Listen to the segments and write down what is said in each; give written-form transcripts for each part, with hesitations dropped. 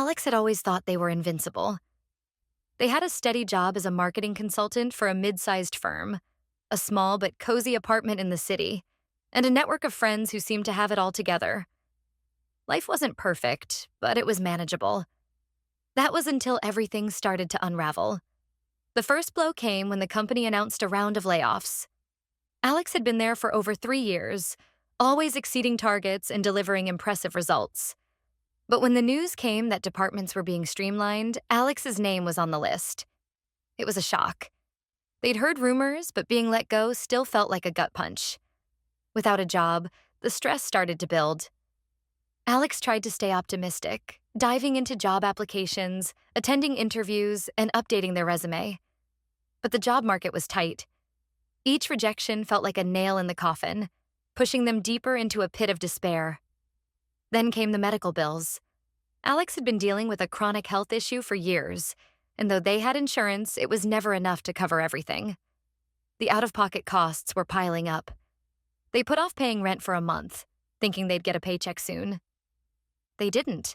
Alex had always thought they were invincible. They had a steady job as a marketing consultant for a mid-sized firm, a small but cozy apartment in the city, and a network of friends who seemed to have it all together. Life wasn't perfect, but it was manageable. That was until everything started to unravel. The first blow came when the company announced a round of layoffs. Alex had been there for over 3 years, always exceeding targets and delivering impressive results. But when the news came that departments were being streamlined, Alex's name was on the list. It was a shock. They'd heard rumors, but being let go still felt like a gut punch. Without a job, the stress started to build. Alex tried to stay optimistic, diving into job applications, attending interviews, and updating their resume. But the job market was tight. Each rejection felt like a nail in the coffin, pushing them deeper into a pit of despair. Then came the medical bills. Alex had been dealing with a chronic health issue for years, and though they had insurance, it was never enough to cover everything. The out-of-pocket costs were piling up. They put off paying rent for a month, thinking they'd get a paycheck soon. They didn't.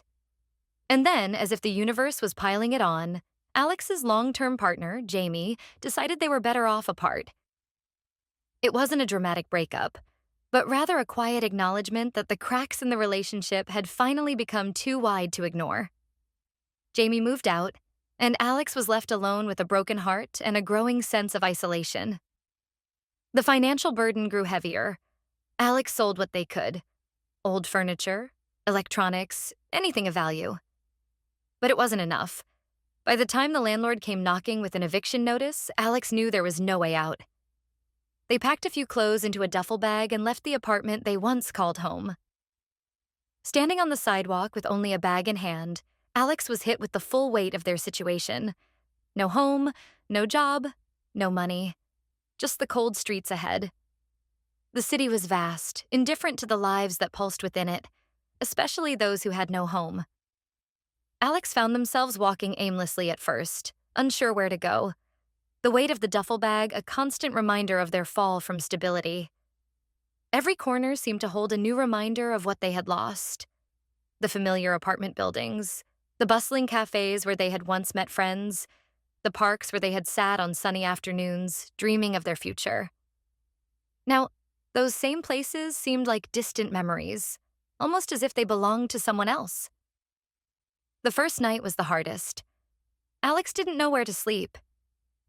And then, as if the universe was piling it on, Alex's long-term partner, Jamie, decided they were better off apart. It wasn't a dramatic breakup, but rather a quiet acknowledgement that the cracks in the relationship had finally become too wide to ignore. Jamie moved out, and Alex was left alone with a broken heart and a growing sense of isolation. The financial burden grew heavier. Alex sold what they could: old furniture, electronics, anything of value. But it wasn't enough. By the time the landlord came knocking with an eviction notice, Alex knew there was no way out. They packed a few clothes into a duffel bag and left the apartment they once called home. Standing on the sidewalk with only a bag in hand, Alex was hit with the full weight of their situation. No home, no job, no money. Just the cold streets ahead. The city was vast, indifferent to the lives that pulsed within it, especially those who had no home. Alex found themselves walking aimlessly at first, unsure where to go. The weight of the duffel bag a constant reminder of their fall from stability. Every corner seemed to hold a new reminder of what they had lost. The familiar apartment buildings, the bustling cafes where they had once met friends, the parks where they had sat on sunny afternoons, dreaming of their future. Now, those same places seemed like distant memories, almost as if they belonged to someone else. The first night was the hardest. Alex didn't know where to sleep.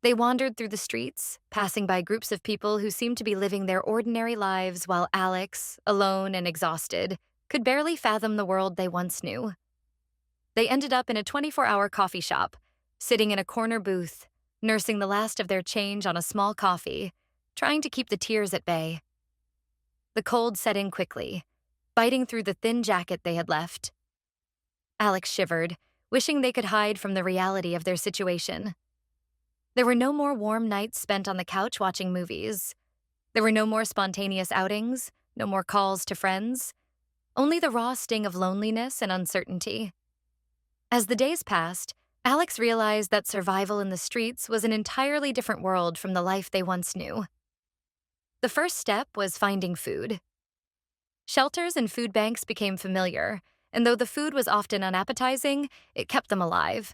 They wandered through the streets, passing by groups of people who seemed to be living their ordinary lives while Alex, alone and exhausted, could barely fathom the world they once knew. They ended up in a 24-hour coffee shop, sitting in a corner booth, nursing the last of their change on a small coffee, trying to keep the tears at bay. The cold set in quickly, biting through the thin jacket they had left. Alex shivered, wishing they could hide from the reality of their situation. There were no more warm nights spent on the couch watching movies. There were no more spontaneous outings, no more calls to friends. Only the raw sting of loneliness and uncertainty. As the days passed, Alex realized that survival in the streets was an entirely different world from the life they once knew. The first step was finding food. Shelters and food banks became familiar, and though the food was often unappetizing, it kept them alive.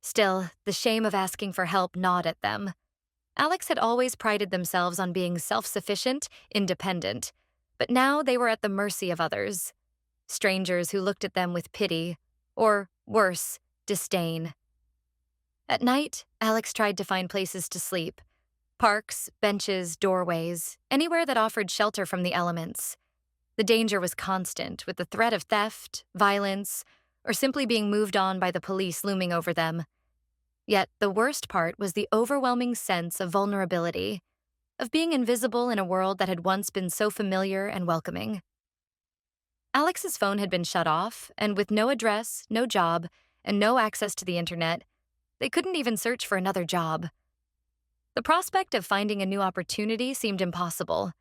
Still, the shame of asking for help gnawed at them. Alex had always prided themselves on being self-sufficient, independent, but now they were at the mercy of others. Strangers who looked at them with pity, or, worse, disdain. At night, Alex tried to find places to sleep. Parks, benches, doorways, anywhere that offered shelter from the elements. The danger was constant, with the threat of theft, violence, or simply being moved on by the police looming over them. Yet the worst part was the overwhelming sense of vulnerability, of being invisible in a world that had once been so familiar and welcoming. Alex's phone had been shut off, and with no address, no job, and no access to the internet, they couldn't even search for another job. The prospect of finding a new opportunity seemed impossible.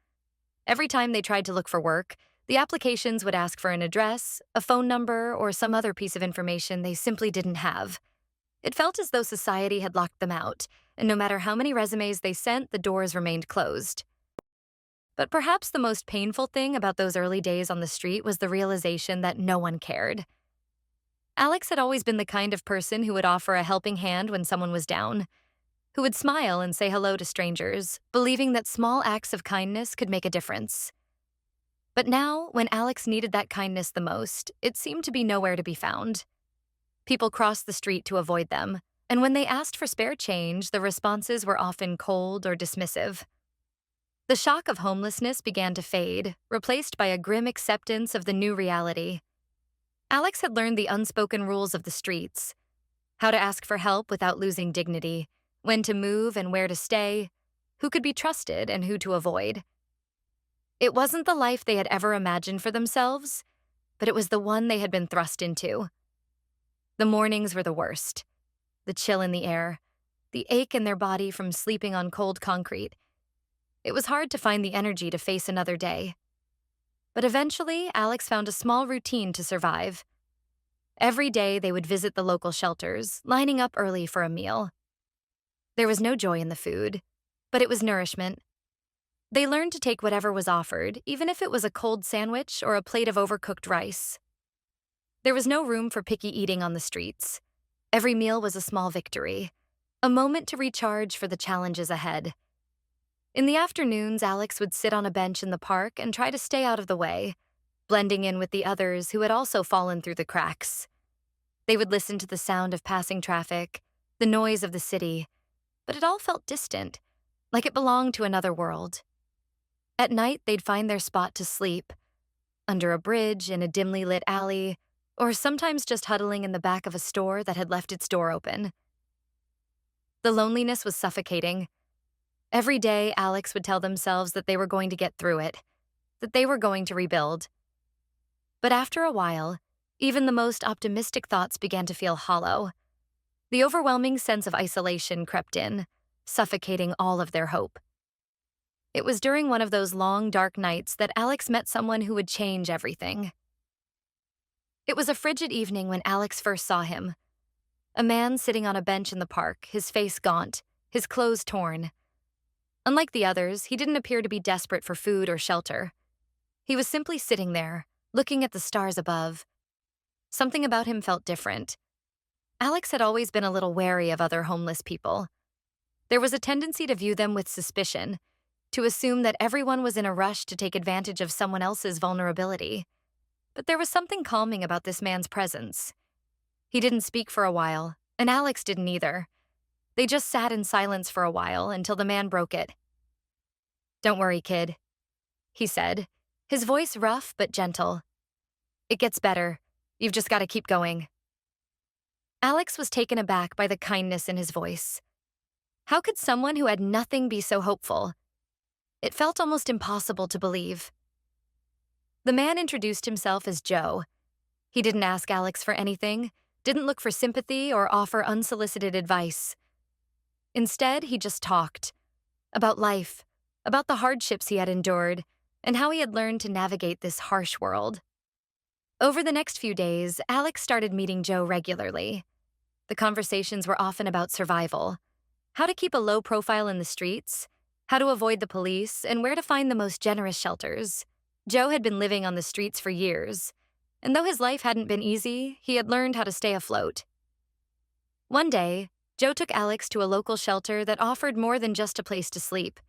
Every time they tried to look for work, the applications would ask for an address, a phone number, or some other piece of information they simply didn't have. It felt as though society had locked them out, and no matter how many resumes they sent, the doors remained closed. But perhaps the most painful thing about those early days on the street was the realization that no one cared. Alex had always been the kind of person who would offer a helping hand when someone was down, who would smile and say hello to strangers, believing that small acts of kindness could make a difference. But now, when Alex needed that kindness the most, it seemed to be nowhere to be found. People crossed the street to avoid them, and when they asked for spare change, the responses were often cold or dismissive. The shock of homelessness began to fade, replaced by a grim acceptance of the new reality. Alex had learned the unspoken rules of the streets: how to ask for help without losing dignity, when to move and where to stay, who could be trusted and who to avoid. It wasn't the life they had ever imagined for themselves, but it was the one they had been thrust into. The mornings were the worst. The chill in the air, the ache in their body from sleeping on cold concrete. It was hard to find the energy to face another day. But eventually, Alex found a small routine to survive. Every day, they would visit the local shelters, lining up early for a meal. There was no joy in the food, but it was nourishment. They learned to take whatever was offered, even if it was a cold sandwich or a plate of overcooked rice. There was no room for picky eating on the streets. Every meal was a small victory, a moment to recharge for the challenges ahead. In the afternoons, Alex would sit on a bench in the park and try to stay out of the way, blending in with the others who had also fallen through the cracks. They would listen to the sound of passing traffic, the noise of the city, but it all felt distant, like it belonged to another world. At night, they'd find their spot to sleep, under a bridge, in a dimly lit alley, or sometimes just huddling in the back of a store that had left its door open. The loneliness was suffocating. Every day, Alex would tell themselves that they were going to get through it, that they were going to rebuild. But after a while, even the most optimistic thoughts began to feel hollow. The overwhelming sense of isolation crept in, suffocating all of their hope. It was during one of those long, dark nights that Alex met someone who would change everything. It was a frigid evening when Alex first saw him. A man sitting on a bench in the park, his face gaunt, his clothes torn. Unlike the others, he didn't appear to be desperate for food or shelter. He was simply sitting there, looking at the stars above. Something about him felt different. Alex had always been a little wary of other homeless people. There was a tendency to view them with suspicion, to assume that everyone was in a rush to take advantage of someone else's vulnerability. But there was something calming about this man's presence. He didn't speak for a while, and Alex didn't either. They just sat in silence for a while until the man broke it. "Don't worry, kid," he said, his voice rough but gentle. "It gets better. You've just got to keep going." Alex was taken aback by the kindness in his voice. How could someone who had nothing be so hopeful? It felt almost impossible to believe. The man introduced himself as Joe. He didn't ask Alex for anything, didn't look for sympathy or offer unsolicited advice. Instead, he just talked about life, about the hardships he had endured, and how he had learned to navigate this harsh world. Over the next few days, Alex started meeting Joe regularly. The conversations were often about survival: how to keep a low profile in the streets, how to avoid the police, and where to find the most generous shelters. Joe had been living on the streets for years, and though his life hadn't been easy, he had learned how to stay afloat. One day, Joe took Alex to a local shelter that offered more than just a place to sleep.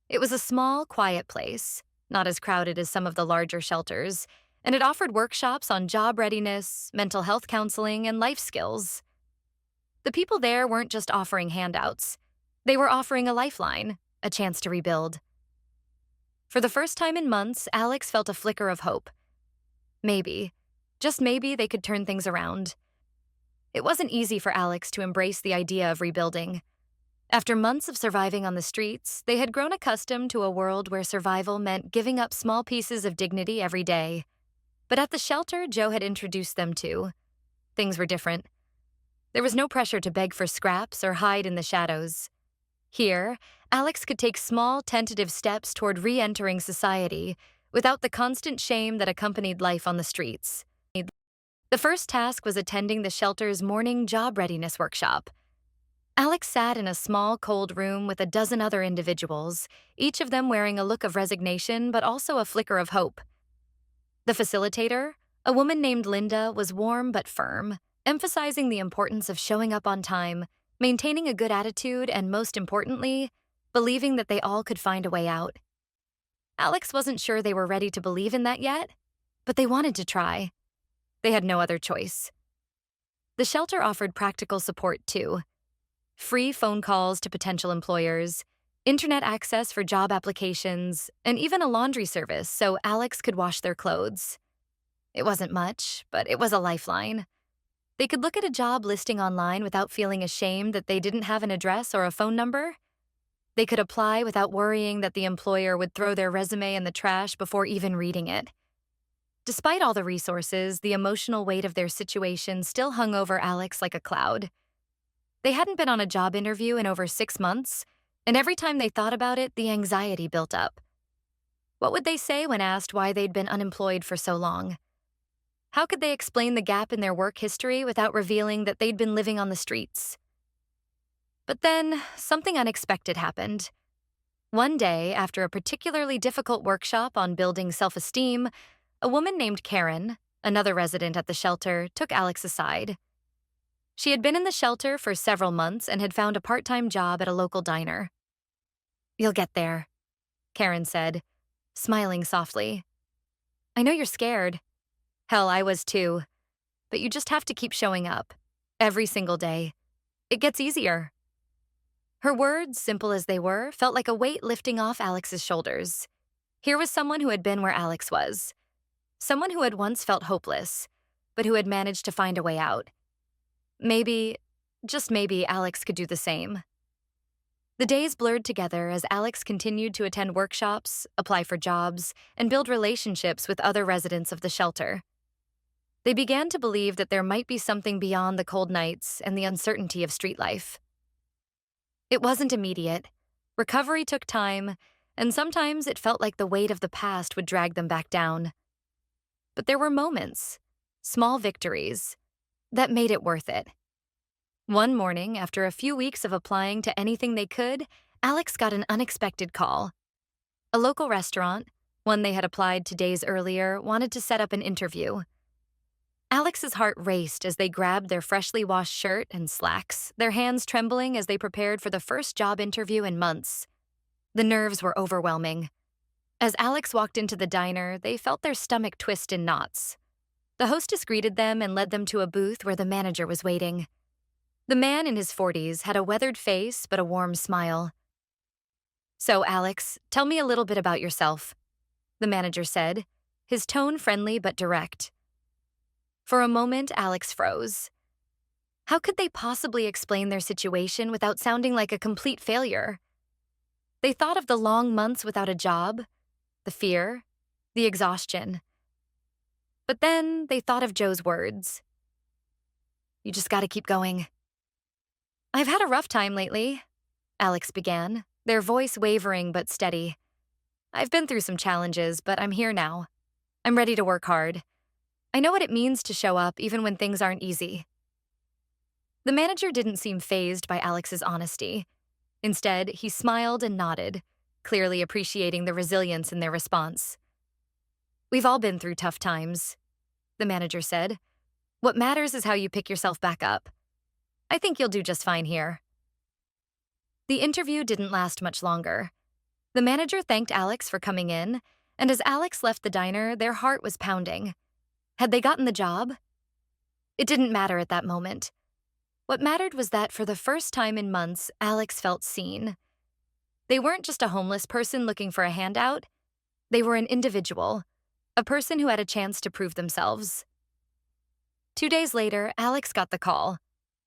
It was a small, quiet place, not as crowded as some of the larger shelters, and it offered workshops on job readiness, mental health counseling, and life skills. The people there weren't just offering handouts. They were offering a lifeline, a chance to rebuild. For the first time in months, Alex felt a flicker of hope. Maybe, just maybe, they could turn things around. It wasn't easy for Alex to embrace the idea of rebuilding. After months of surviving on the streets, they had grown accustomed to a world where survival meant giving up small pieces of dignity every day. But at the shelter Joe had introduced them to, things were different. There was no pressure to beg for scraps or hide in the shadows. Here, Alex could take small, tentative steps toward re-entering society without the constant shame that accompanied life on the streets. The first task was attending the shelter's morning job readiness workshop. Alex sat in a small, cold room with a dozen other individuals, each of them wearing a look of resignation but also a flicker of hope. The facilitator, A woman named Linda was warm but firm, emphasizing the importance of showing up on time, maintaining a good attitude, and most importantly, believing that they all could find a way out. Alex wasn't sure they were ready to believe in that yet, but they wanted to try. They had no other choice. The shelter offered practical support too: free phone calls to potential employers, internet access for job applications, and even a laundry service so Alex could wash their clothes. It wasn't much, but it was a lifeline. They could look at a job listing online without feeling ashamed that they didn't have an address or a phone number. They could apply without worrying that the employer would throw their resume in the trash before even reading it. Despite all the resources, the emotional weight of their situation still hung over Alex like a cloud. They hadn't been on a job interview in over 6 months, and every time they thought about it, the anxiety built up. What would they say when asked why they'd been unemployed for so long? How could they explain the gap in their work history without revealing that they'd been living on the streets? But then, something unexpected happened. One day, after a particularly difficult workshop on building self-esteem, a woman named Karen, another resident at the shelter, took Alex aside. She had been in the shelter for several months and had found a part-time job at a local diner. "You'll get there," Karen said, smiling softly. "I know you're scared. Hell, I was too. But you just have to keep showing up. Every single day. It gets easier." Her words, simple as they were, felt like a weight lifting off Alex's shoulders. Here was someone who had been where Alex was. Someone who had once felt hopeless, but who had managed to find a way out. Maybe, just maybe, Alex could do the same. The days blurred together as Alex continued to attend workshops, apply for jobs, and build relationships with other residents of the shelter. They began to believe that there might be something beyond the cold nights and the uncertainty of street life. It wasn't immediate. Recovery took time, and sometimes it felt like the weight of the past would drag them back down. But there were moments, small victories, that made it worth it. One morning, after a few weeks of applying to anything they could, Alex got an unexpected call. A local restaurant, one they had applied to days earlier, wanted to set up an interview. Alex's heart raced as they grabbed their freshly washed shirt and slacks, their hands trembling as they prepared for the first job interview in months. The nerves were overwhelming. As Alex walked into the diner, they felt their stomach twist in knots. The hostess greeted them and led them to a booth where the manager was waiting. The man in his 40s had a weathered face but a warm smile. "So, Alex, tell me a little bit about yourself," the manager said, his tone friendly but direct. For a moment, Alex froze. How could they possibly explain their situation without sounding like a complete failure? They thought of the long months without a job, the fear, the exhaustion. But then they thought of Joe's words. "You just gotta keep going." "I've had a rough time lately," Alex began, their voice wavering but steady. "I've been through some challenges, but I'm here now. I'm ready to work hard. I know what it means to show up even when things aren't easy." The manager didn't seem fazed by Alex's honesty. Instead, he smiled and nodded, clearly appreciating the resilience in their response. "We've all been through tough times," the manager said. "What matters is how you pick yourself back up. I think you'll do just fine here." The interview didn't last much longer. The manager thanked Alex for coming in, and as Alex left the diner, their heart was pounding. Had they gotten the job? It didn't matter at that moment. What mattered was that for the first time in months, Alex felt seen. They weren't just a homeless person looking for a handout. They were an individual, a person who had a chance to prove themselves. 2 days later, Alex got the call.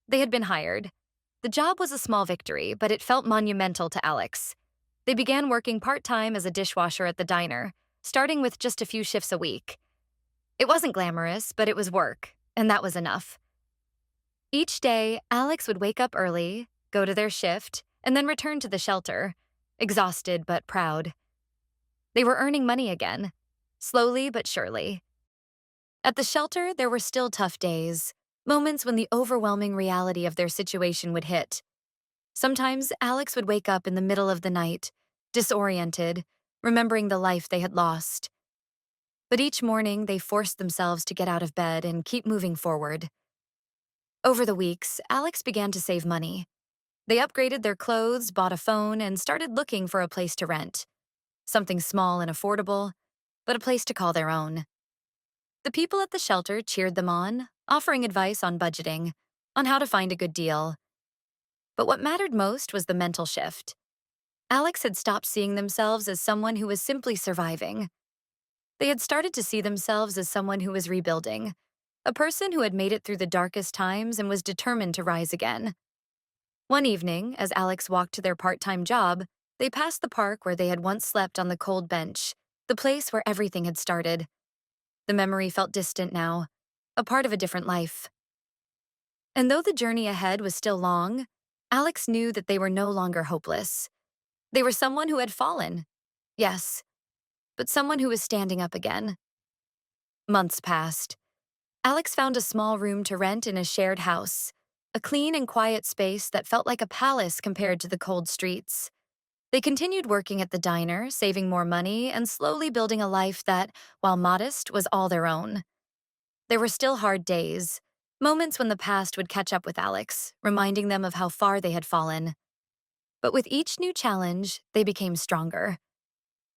They had been hired. The job was a small victory, but it felt monumental to Alex. They began working part-time as a dishwasher at the diner, starting with just a few shifts a week. It wasn't glamorous, but it was work, and that was enough. Each day, Alex would wake up early, go to their shift, and then return to the shelter, exhausted but proud. They were earning money again, slowly but surely. At the shelter, there were still tough days, moments when the overwhelming reality of their situation would hit. Sometimes Alex would wake up in the middle of the night, disoriented, remembering the life they had lost. But each morning, they forced themselves to get out of bed and keep moving forward. Over the weeks, Alex began to save money. They upgraded their clothes, bought a phone, and started looking for a place to rent. Something small and affordable, but a place to call their own. The people at the shelter cheered them on, offering advice on budgeting, on how to find a good deal. But what mattered most was the mental shift. Alex had stopped seeing themselves as someone who was simply surviving. They had started to see themselves as someone who was rebuilding, a person who had made it through the darkest times and was determined to rise again. One evening, as Alex walked to their part-time job, they passed the park where they had once slept on the cold bench, the place where everything had started. The memory felt distant now, a part of a different life. And though the journey ahead was still long, Alex knew that they were no longer hopeless. They were someone who had fallen, yes, but someone who was standing up again. Months passed. Alex found a small room to rent in a shared house, a clean and quiet space that felt like a palace compared to the cold streets. They continued working at the diner, saving more money, and slowly building a life that, while modest, was all their own. There were still hard days, moments when the past would catch up with Alex, reminding them of how far they had fallen. But with each new challenge, they became stronger.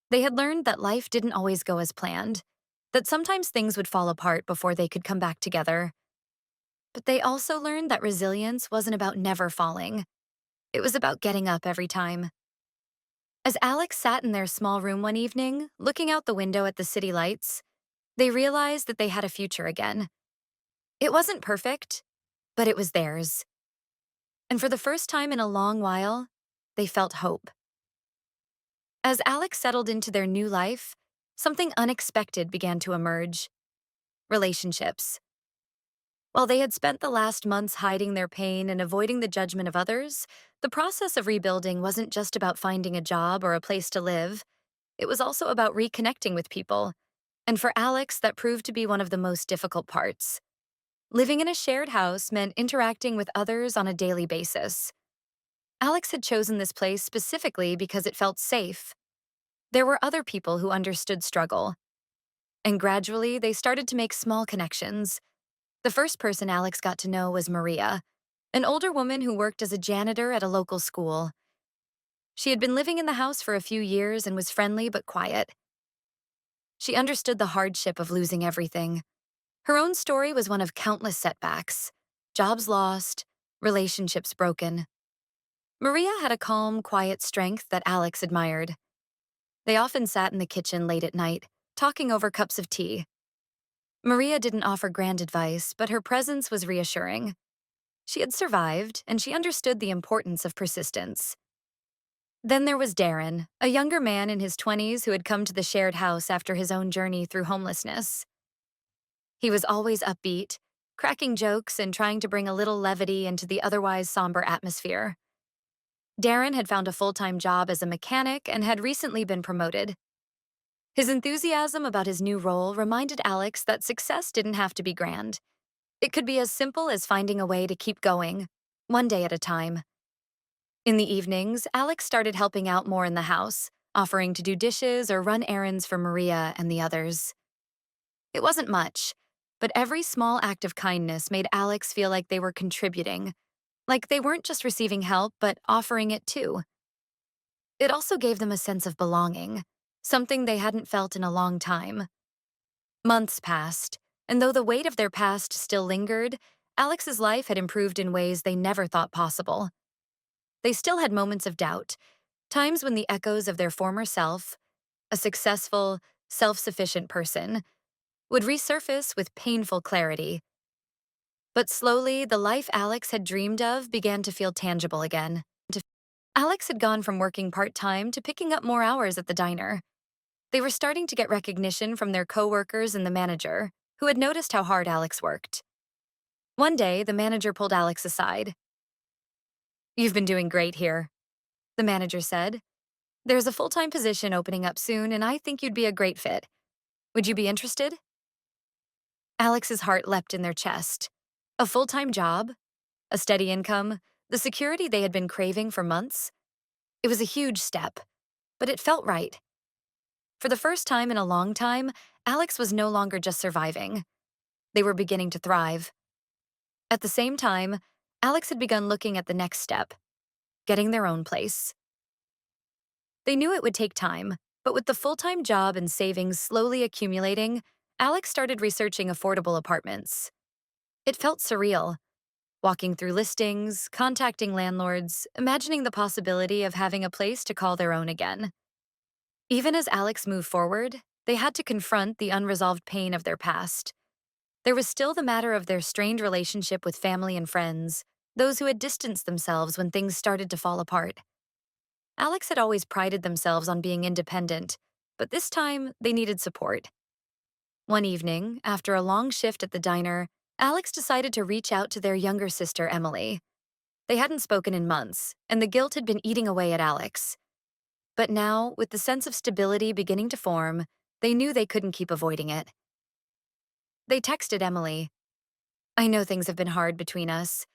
They had learned that life didn't always go as planned, that sometimes things would fall apart before they could come back together. But they also learned that resilience wasn't about never falling. It was about getting up every time. As Alex sat in their small room one evening, looking out the window at the city lights, they realized that they had a future again. It wasn't perfect, but it was theirs. And for the first time in a long while, they felt hope. As Alex settled into their new life, something unexpected began to emerge: relationships. While they had spent the last months hiding their pain and avoiding the judgment of others, the process of rebuilding wasn't just about finding a job or a place to live. It was also about reconnecting with people. And for Alex, that proved to be one of the most difficult parts. Living in a shared house meant interacting with others on a daily basis. Alex had chosen this place specifically because it felt safe. There were other people who understood struggle. And gradually, they started to make small connections. The first person Alex got to know was Maria, an older woman who worked as a janitor at a local school. She had been living in the house for a few years and was friendly but quiet. She understood the hardship of losing everything. Her own story was one of countless setbacks: jobs lost, relationships broken. Maria had a calm, quiet strength that Alex admired. They often sat in the kitchen late at night, talking over cups of tea. Maria didn't offer grand advice, but her presence was reassuring. She had survived, and she understood the importance of persistence. Then there was Darren, a younger man in his 20s who had come to the shared house after his own journey through homelessness. He was always upbeat, cracking jokes and trying to bring a little levity into the otherwise somber atmosphere. Darren had found a full-time job as a mechanic and had recently been promoted. His enthusiasm about his new role reminded Alex that success didn't have to be grand. It could be as simple as finding a way to keep going, one day at a time. In the evenings, Alex started helping out more in the house, offering to do dishes or run errands for Maria and the others. It wasn't much, but every small act of kindness made Alex feel like they were contributing, like they weren't just receiving help, but offering it too. It also gave them a sense of belonging, something they hadn't felt in a long time. Months passed, and though the weight of their past still lingered, Alex's life had improved in ways they never thought possible. They still had moments of doubt, times when the echoes of their former self, a successful, self-sufficient person, would resurface with painful clarity. But slowly, the life Alex had dreamed of began to feel tangible again. Alex had gone from working part-time to picking up more hours at the diner. They were starting to get recognition from their coworkers and the manager, who had noticed how hard Alex worked. One day, the manager pulled Alex aside. "You've been doing great here," the manager said. "There's a full-time position opening up soon, and I think you'd be a great fit. Would you be interested?" Alex's heart leapt in their chest. A full-time job, a steady income, the security they had been craving for months. It was a huge step, but it felt right. For the first time in a long time, Alex was no longer just surviving. They were beginning to thrive. At the same time, Alex had begun looking at the next step, getting their own place. They knew it would take time, but with the full-time job and savings slowly accumulating, Alex started researching affordable apartments. It felt surreal, walking through listings, contacting landlords, imagining the possibility of having a place to call their own again. Even as Alex moved forward, they had to confront the unresolved pain of their past. There was still the matter of their strained relationship with family and friends, those who had distanced themselves when things started to fall apart. Alex had always prided themselves on being independent, but this time they needed support. One evening, after a long shift at the diner, Alex decided to reach out to their younger sister, Emily. They hadn't spoken in months, and the guilt had been eating away at Alex. But now, with the sense of stability beginning to form, they knew they couldn't keep avoiding it. They texted Emily. "I know things have been hard between us.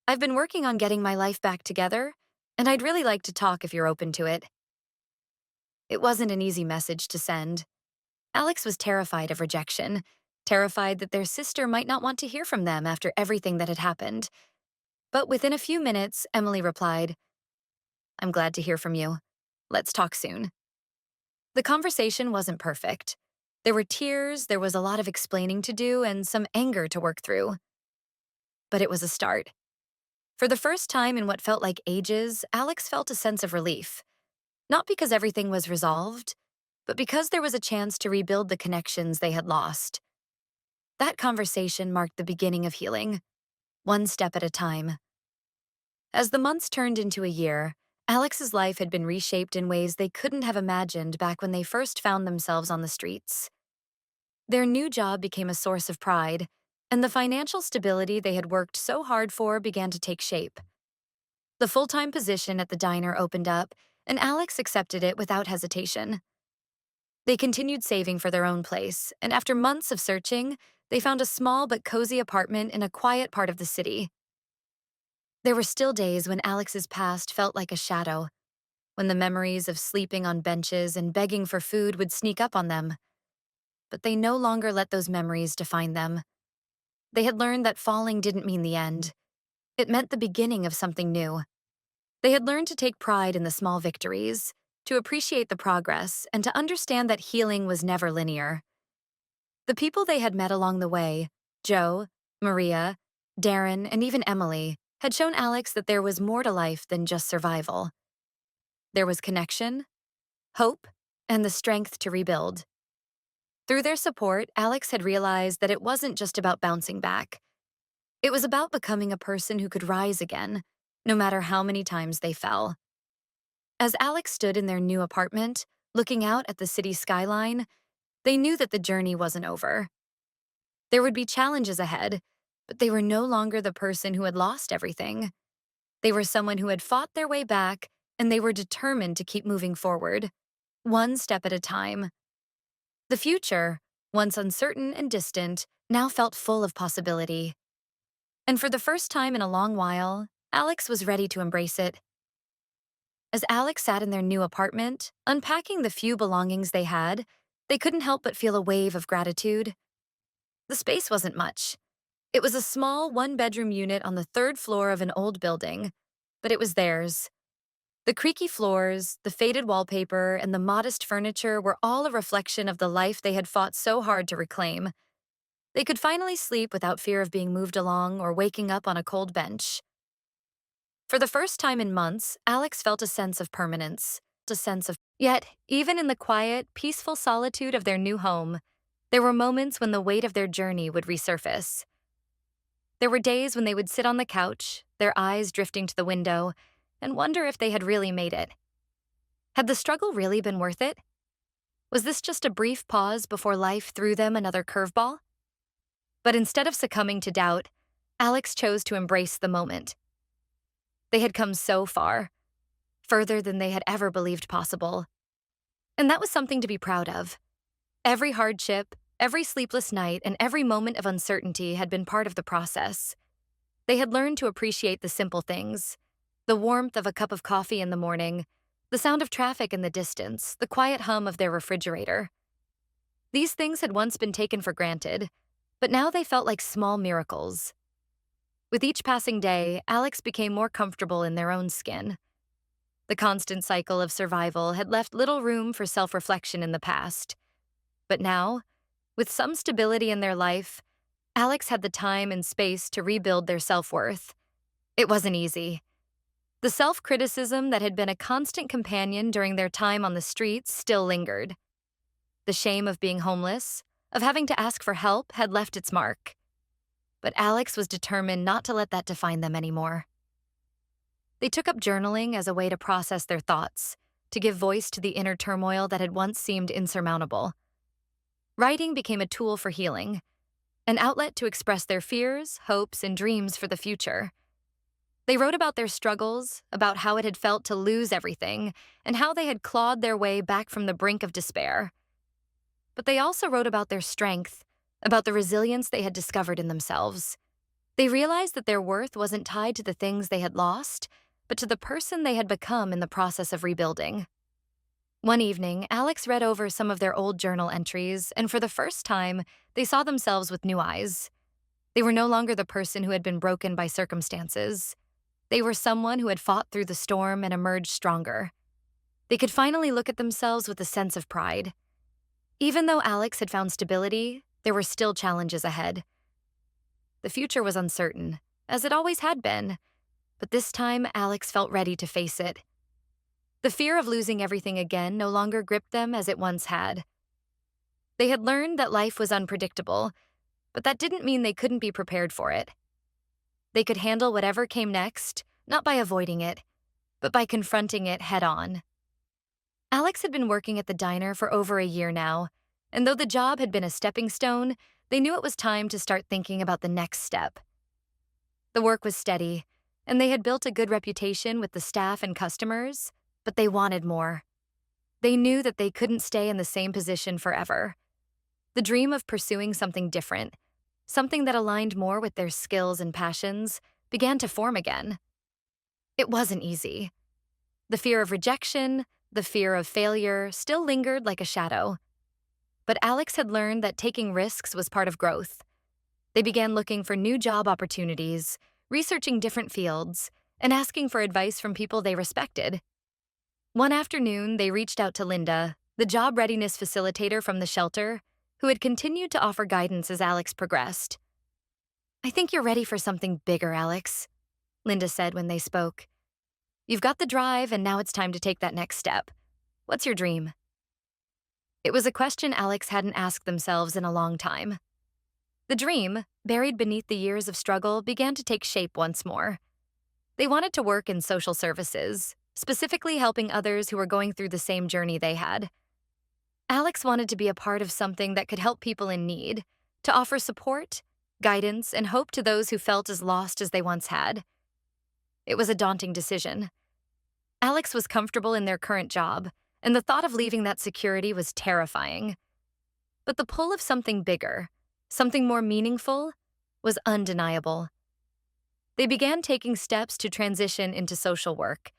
I've been working on getting my life back together, and I'd really like to talk if you're open to it." It wasn't an easy message to send. Alex was terrified of rejection, terrified that their sister might not want to hear from them after everything that had happened. But within a few minutes, Emily replied, "I'm glad to hear from you. Let's talk soon." The conversation wasn't perfect. There were tears, there was a lot of explaining to do, and some anger to work through. But it was a start. For the first time in what felt like ages, Alex felt a sense of relief. Not because everything was resolved, but because there was a chance to rebuild the connections they had lost. That conversation marked the beginning of healing, one step at a time. As the months turned into a year, Alex's life had been reshaped in ways they couldn't have imagined back when they first found themselves on the streets. Their new job became a source of pride, and the financial stability they had worked so hard for began to take shape. The full-time position at the diner opened up, and Alex accepted it without hesitation. They continued saving for their own place, and after months of searching, they found a small but cozy apartment in a quiet part of the city. There were still days when Alex's past felt like a shadow, when the memories of sleeping on benches and begging for food would sneak up on them. But they no longer let those memories define them. They had learned that falling didn't mean the end. It meant the beginning of something new. They had learned to take pride in the small victories, to appreciate the progress, and to understand that healing was never linear. The people they had met along the way, Joe, Maria, Darren, and even Emily, had shown Alex that there was more to life than just survival. There was connection, hope, and the strength to rebuild. Through their support, Alex had realized that it wasn't just about bouncing back. It was about becoming a person who could rise again, no matter how many times they fell. As Alex stood in their new apartment, looking out at the city skyline, they knew that the journey wasn't over. There would be challenges ahead, but they were no longer the person who had lost everything. They were someone who had fought their way back, and they were determined to keep moving forward, one step at a time. The future, once uncertain and distant, now felt full of possibility. And for the first time in a long while, Alex was ready to embrace it. As Alex sat in their new apartment, unpacking the few belongings they had, they couldn't help but feel a wave of gratitude. The space wasn't much. It was a small one-bedroom unit on the third floor of an old building, but it was theirs. The creaky floors, the faded wallpaper, and the modest furniture were all a reflection of the life they had fought so hard to reclaim. They could finally sleep without fear of being moved along or waking up on a cold bench. For the first time in months, Alex felt a sense of permanence, Yet, even in the quiet, peaceful solitude of their new home, there were moments when the weight of their journey would resurface. There were days when they would sit on the couch, their eyes drifting to the window, and wonder if they had really made it. Had the struggle really been worth it? Was this just a brief pause before life threw them another curveball? But instead of succumbing to doubt, Alex chose to embrace the moment. They had come so far, further than they had ever believed possible. And that was something to be proud of. Every hardship, every sleepless night, and every moment of uncertainty had been part of the process. They had learned to appreciate the simple things, the warmth of a cup of coffee in the morning, the sound of traffic in the distance, the quiet hum of their refrigerator. These things had once been taken for granted, but now they felt like small miracles. With each passing day, Alex became more comfortable in their own skin. The constant cycle of survival had left little room for self-reflection in the past. But now, with some stability in their life, Alex had the time and space to rebuild their self-worth. It wasn't easy. The self-criticism that had been a constant companion during their time on the streets still lingered. The shame of being homeless, of having to ask for help, had left its mark. But Alex was determined not to let that define them anymore. They took up journaling as a way to process their thoughts, to give voice to the inner turmoil that had once seemed insurmountable. Writing became a tool for healing, an outlet to express their fears, hopes, and dreams for the future. They wrote about their struggles, about how it had felt to lose everything, and how they had clawed their way back from the brink of despair. But they also wrote about their strength, about the resilience they had discovered in themselves. They realized that their worth wasn't tied to the things they had lost, but to the person they had become in the process of rebuilding. One evening, Alex read over some of their old journal entries, and for the first time, they saw themselves with new eyes. They were no longer the person who had been broken by circumstances. They were someone who had fought through the storm and emerged stronger. They could finally look at themselves with a sense of pride. Even though Alex had found stability, there were still challenges ahead. The future was uncertain, as it always had been, but this time Alex felt ready to face it. The fear of losing everything again no longer gripped them as it once had. They had learned that life was unpredictable, but that didn't mean they couldn't be prepared for it. They could handle whatever came next, not by avoiding it, but by confronting it head-on. Alex had been working at the diner for over a year now, and though the job had been a stepping stone, they knew it was time to start thinking about the next step. The work was steady, and they had built a good reputation with the staff and customers, but they wanted more. They knew that they couldn't stay in the same position forever. The dream of pursuing something different, something that aligned more with their skills and passions, began to form again. It wasn't easy. The fear of rejection, the fear of failure still lingered like a shadow. But Alex had learned that taking risks was part of growth. They began looking for new job opportunities, researching different fields, and asking for advice from people they respected. One afternoon, they reached out to Linda, the job readiness facilitator from the shelter, who had continued to offer guidance as Alex progressed. "I think you're ready for something bigger, Alex," Linda said when they spoke. "You've got the drive, and now it's time to take that next step. What's your dream?" It was a question Alex hadn't asked themselves in a long time. The dream, buried beneath the years of struggle, began to take shape once more. They wanted to work in social services, specifically helping others who were going through the same journey they had. Alex wanted to be a part of something that could help people in need, to offer support, guidance, and hope to those who felt as lost as they once had. It was a daunting decision. Alex was comfortable in their current job, and the thought of leaving that security was terrifying. But the pull of something bigger, something more meaningful, was undeniable. They began taking steps to transition into social work,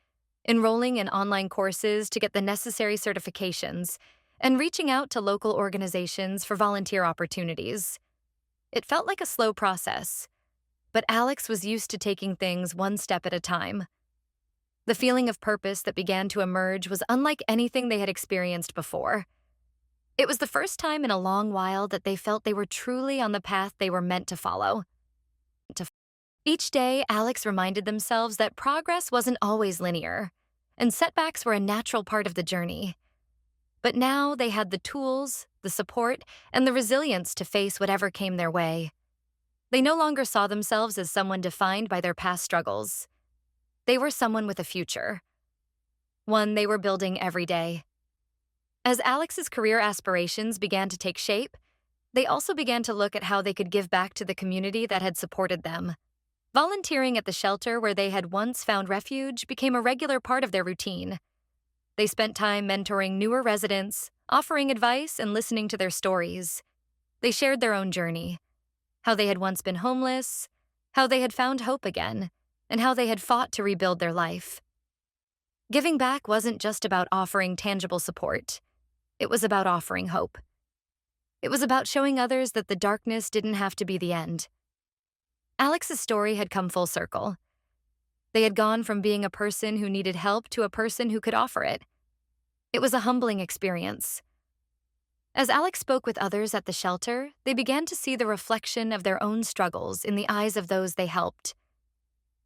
enrolling in online courses to get the necessary certifications, and reaching out to local organizations for volunteer opportunities. It felt like a slow process, but Alex was used to taking things one step at a time. The feeling of purpose that began to emerge was unlike anything they had experienced before. It was the first time in a long while that they felt they were truly on the path they were meant to follow. Each day, Alex reminded themselves that progress wasn't always linear, and setbacks were a natural part of the journey. But now they had the tools, the support, and the resilience to face whatever came their way. They no longer saw themselves as someone defined by their past struggles. They were someone with a future, one they were building every day. As Alex's career aspirations began to take shape, they also began to look at how they could give back to the community that had supported them. Volunteering at the shelter where they had once found refuge became a regular part of their routine. They spent time mentoring newer residents, offering advice and listening to their stories. They shared their own journey, how they had once been homeless, how they had found hope again, and how they had fought to rebuild their life. Giving back wasn't just about offering tangible support. It was about offering hope. It was about showing others that the darkness didn't have to be the end. Alex's story had come full circle. They had gone from being a person who needed help to a person who could offer it. It was a humbling experience. As Alex spoke with others at the shelter, they began to see the reflection of their own struggles in the eyes of those they helped.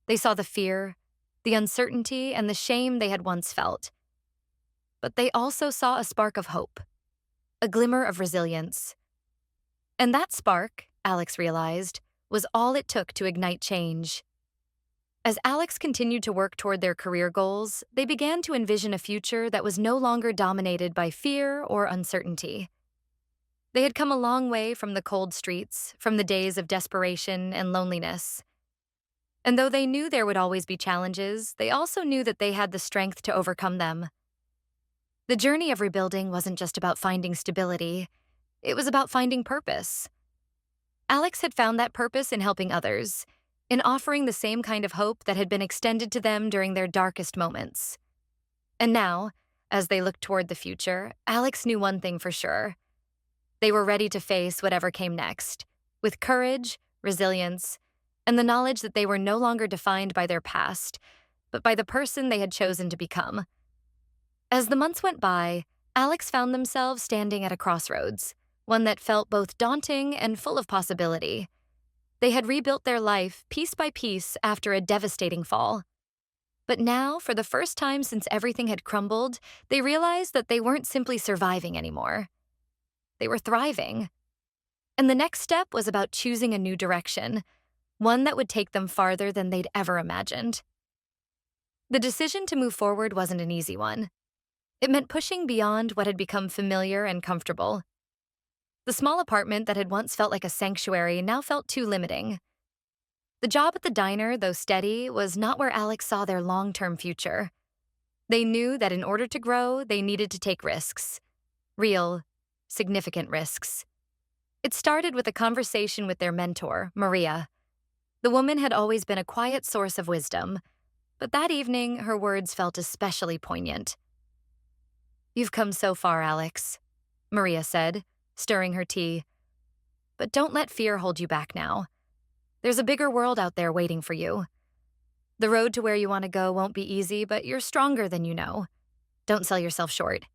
They saw the fear, the uncertainty, and the shame they had once felt. But they also saw a spark of hope, a glimmer of resilience. And that spark, Alex realized, was all it took to ignite change. As Alex continued to work toward their career goals, they began to envision a future that was no longer dominated by fear or uncertainty. They had come a long way from the cold streets, from the days of desperation and loneliness. And though they knew there would always be challenges, they also knew that they had the strength to overcome them. The journey of rebuilding wasn't just about finding stability, it was about finding purpose. Alex had found that purpose in helping others, in offering the same kind of hope that had been extended to them during their darkest moments. And now, as they looked toward the future, Alex knew one thing for sure. They were ready to face whatever came next, with courage, resilience, and the knowledge that they were no longer defined by their past, but by the person they had chosen to become. As the months went by, Alex found themselves standing at a crossroads, one that felt both daunting and full of possibility. They had rebuilt their life piece by piece after a devastating fall. But now, for the first time since everything had crumbled, they realized that they weren't simply surviving anymore. They were thriving. And the next step was about choosing a new direction, one that would take them farther than they'd ever imagined. The decision to move forward wasn't an easy one. It meant pushing beyond what had become familiar and comfortable. The small apartment that had once felt like a sanctuary now felt too limiting. The job at the diner, though steady, was not where Alex saw their long-term future. They knew that in order to grow, they needed to take risks. Real, significant risks. It started with a conversation with their mentor, Maria. The woman had always been a quiet source of wisdom, but that evening, her words felt especially poignant. "You've come so far, Alex," Maria said, stirring her tea. "But don't let fear hold you back now. There's a bigger world out there waiting for you. The road to where you want to go won't be easy, but you're stronger than you know. Don't sell yourself short."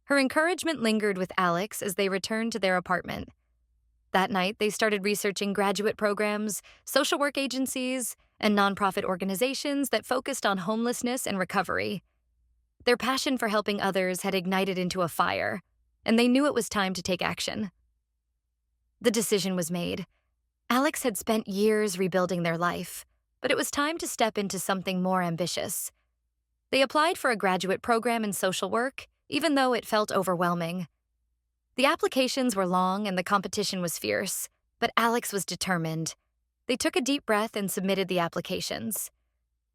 Her encouragement lingered with Alex as they returned to their apartment. That night, they started researching graduate programs, social work agencies, and nonprofit organizations that focused on homelessness and recovery. Their passion for helping others had ignited into a fire, and they knew it was time to take action. The decision was made. Alex had spent years rebuilding their life, but it was time to step into something more ambitious. They applied for a graduate program in social work, even though it felt overwhelming. The applications were long and the competition was fierce, but Alex was determined. They took a deep breath and submitted the applications.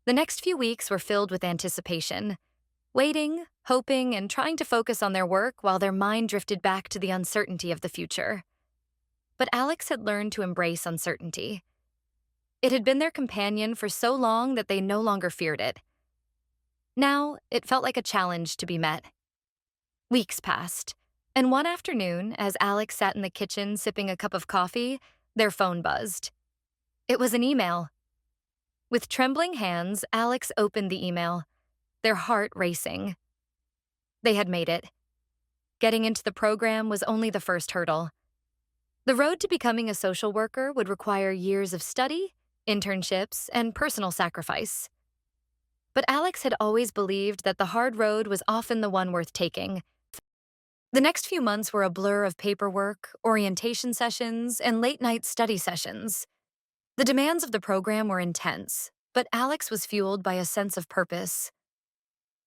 The next few weeks were filled with anticipation, waiting, hoping, and trying to focus on their work while their mind drifted back to the uncertainty of the future. But Alex had learned to embrace uncertainty. It had been their companion for so long that they no longer feared it. Now, it felt like a challenge to be met. Weeks passed, and one afternoon, as Alex sat in the kitchen sipping a cup of coffee, their phone buzzed. It was an email. With trembling hands, Alex opened the email, their heart racing. They had made it. Getting into the program was only the first hurdle. The road to becoming a social worker would require years of study, internships, and personal sacrifice. But Alex had always believed that the hard road was often the one worth taking. The next few months were a blur of paperwork, orientation sessions, and late-night study sessions. The demands of the program were intense, but Alex was fueled by a sense of purpose.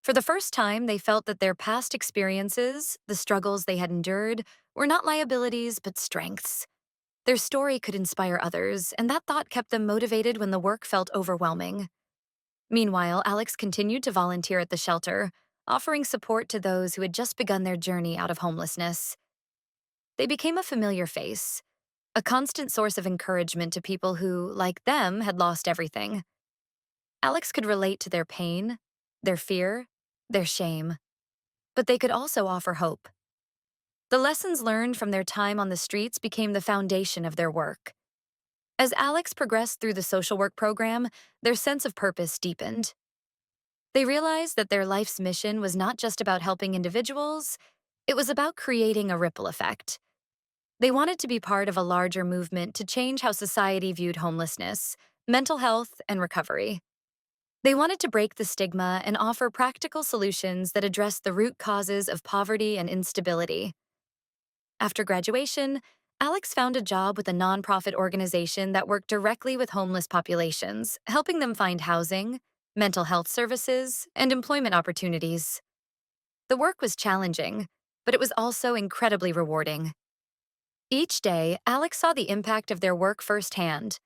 For the first time, they felt that their past experiences, the struggles they had endured, were not liabilities but strengths. Their story could inspire others, and that thought kept them motivated when the work felt overwhelming. Meanwhile, Alex continued to volunteer at the shelter, offering support to those who had just begun their journey out of homelessness. They became a familiar face, a constant source of encouragement to people who, like them, had lost everything. Alex could relate to their pain, their fear, their shame, but they could also offer hope. The lessons learned from their time on the streets became the foundation of their work. As Alex progressed through the social work program, their sense of purpose deepened. They realized that their life's mission was not just about helping individuals, it was about creating a ripple effect. They wanted to be part of a larger movement to change how society viewed homelessness, mental health, and recovery. They wanted to break the stigma and offer practical solutions that address the root causes of poverty and instability. After graduation, Alex found a job with a nonprofit organization that worked directly with homeless populations, helping them find housing, mental health services, and employment opportunities. The work was challenging, but it was also incredibly rewarding. Each day, Alex saw the impact of their work firsthand: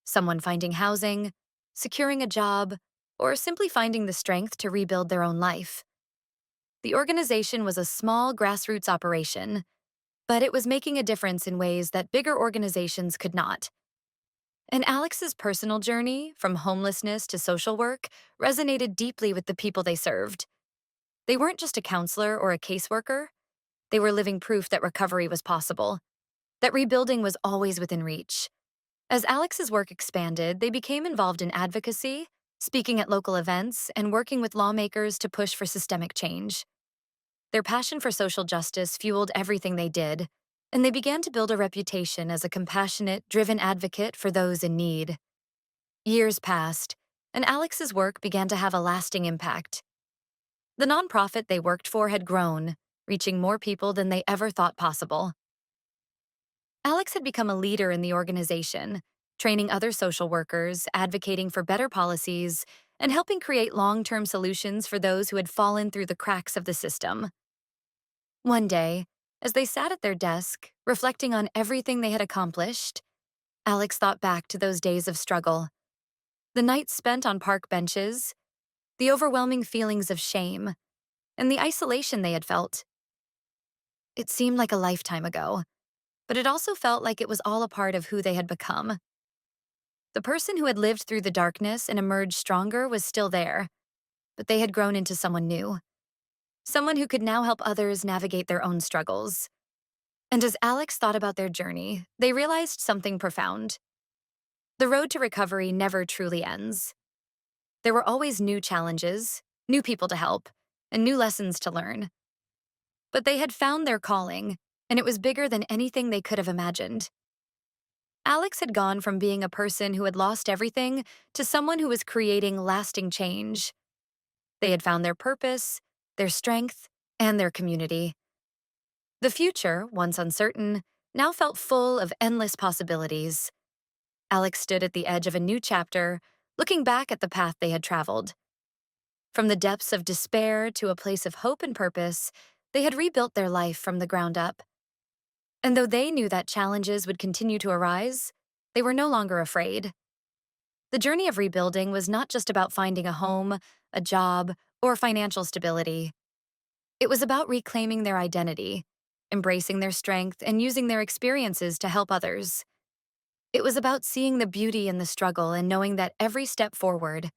someone finding housing, securing a job, or simply finding the strength to rebuild their own life. The organization was a small grassroots operation, but it was making a difference in ways that bigger organizations could not. And Alex's personal journey, from homelessness to social work, resonated deeply with the people they served. They weren't just a counselor or a caseworker, they were living proof that recovery was possible, that rebuilding was always within reach. As Alex's work expanded, they became involved in advocacy, speaking at local events, and working with lawmakers to push for systemic change. Their passion for social justice fueled everything they did, and they began to build a reputation as a compassionate, driven advocate for those in need. Years passed, and Alex's work began to have a lasting impact. The nonprofit they worked for had grown, reaching more people than they ever thought possible. Alex had become a leader in the organization, training other social workers, advocating for better policies, and helping create long-term solutions for those who had fallen through the cracks of the system. One day, as they sat at their desk, reflecting on everything they had accomplished, Alex thought back to those days of struggle. The nights spent on park benches, the overwhelming feelings of shame, and the isolation they had felt. It seemed like a lifetime ago, but it also felt like it was all a part of who they had become. The person who had lived through the darkness and emerged stronger was still there, but they had grown into someone new, someone who could now help others navigate their own struggles. And as Alex thought about their journey, they realized something profound. The road to recovery never truly ends. There were always new challenges, new people to help, and new lessons to learn. But they had found their calling, and it was bigger than anything they could have imagined. Alex had gone from being a person who had lost everything to someone who was creating lasting change. They had found their purpose, their strength, and their community. The future, once uncertain, now felt full of endless possibilities. Alex stood at the edge of a new chapter, looking back at the path they had traveled. From the depths of despair to a place of hope and purpose, they had rebuilt their life from the ground up. And though they knew that challenges would continue to arise, they were no longer afraid. The journey of rebuilding was not just about finding a home, a job, or financial stability. It was about reclaiming their identity, embracing their strength, and using their experiences to help others. It was about seeing the beauty in the struggle and knowing that every step forward,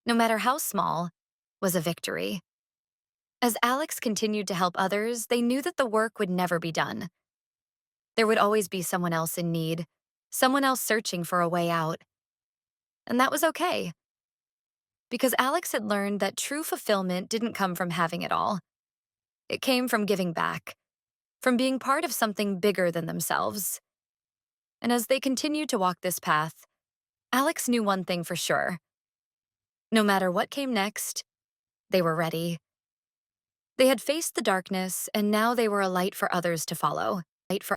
no matter how small, was a victory. As Alex continued to help others, they knew that the work would never be done. There would always be someone else in need, someone else searching for a way out. And that was okay, because Alex had learned that true fulfillment didn't come from having it all. It came from giving back, from being part of something bigger than themselves. And as they continued to walk this path, Alex knew one thing for sure. No matter what came next, they were ready. They had faced the darkness, and now they were a light for others to follow. Light for